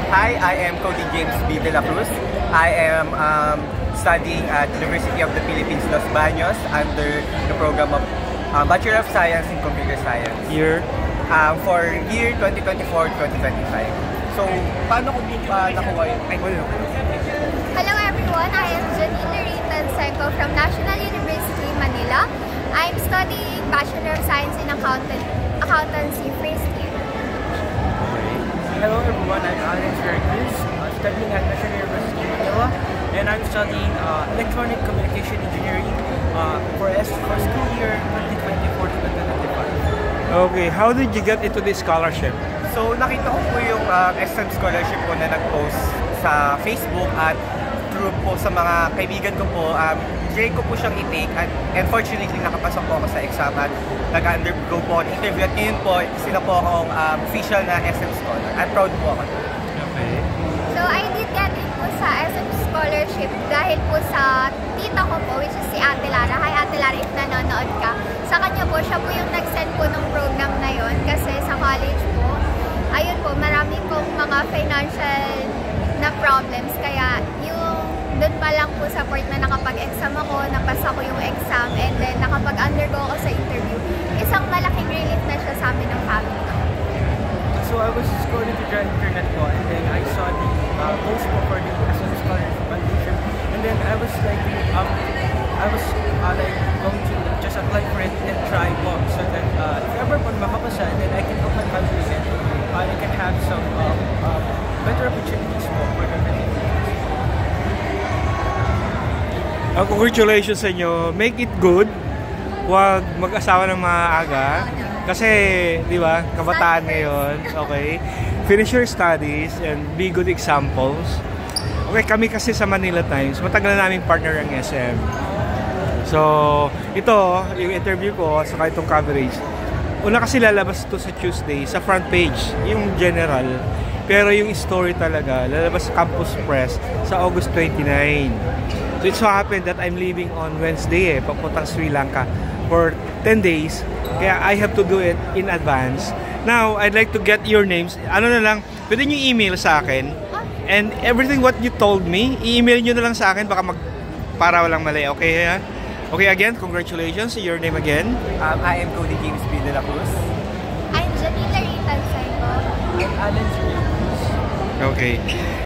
Hi, I am Cody James B. De La Cruz. I am studying at University of the Philippines, Los Baños under the program of Bachelor of Science in Computer Science. Year? For year 2024-2025. So, paano ko nakuha yun? Hello everyone, I am Janine Ritan Senko from National University, Manila. I'm studying Bachelor of Science in Accountancy first year. Hello everyone, I'm Alex Veracruz, studying at National University, Manila, and I'm studying Electronic Communication Engineering for school year 2024-2025. Okay, how did you get into this scholarship? So, nakita ko po yung SM scholarship ko na nag-post sa Facebook at through po sa mga kaibigan ko po, try ko po siyang i-take at unfortunately nakapasok po ako sa exam at nag-undergo po ang interview at ngayon po sila po akong official na SM scholar at proud po ako. Okay. So I did get in po sa SM scholarship dahil po sa tita ko po, which is si Ate Lara. Hi Ate Lara, if nanonood ka. Sa kanya po, siya po yung nag-send po ng program na yon kasi sa college po, ayun po, marami pong mga financial na problems kaya yung doon pa lang po sa point na nakapag-exam ako, napasa ko yung exam, and then nakapag-undergo ako sa interview. Isang malaking relief na siya sa amin ng family ko. So I was scrolling through the internet po, and then I saw the post po for the SM Scholarship Foundation, and then I was like, going to just apply for it and try po, so that if ever po makapasa, then I can help my family and I can have some better opportunities po for the future. Congratulations sa inyo. Make it good. Huwag mag-asawa ng maaga. Kasi, di ba, kabataan ngayon. Okay? Finish your studies and be good examples. Okay, kami kasi sa Manila Times, matagal na naming partner ang SM. So, ito, yung interview ko, saka itong coverage. Una kasi lalabas ito sa Tuesday, sa front page, yung general. Pero yung story talaga, lalabas sa Campus Press sa August 29. So it so happened that I'm leaving on Wednesday papuntang Sri Lanka for 10 days. Kaya I have to do it in advance. Now, I'd like to get your names. Ano na lang, pwede nyo email sa akin. And everything what you told me, i-email nyo na lang sa akin baka para walang mali. Okay, ha? Okay, again, congratulations. Your name again? I am Cody James B. De La Cruz. I'm Janine Ritan Senko. And Alan Cruz. Okay.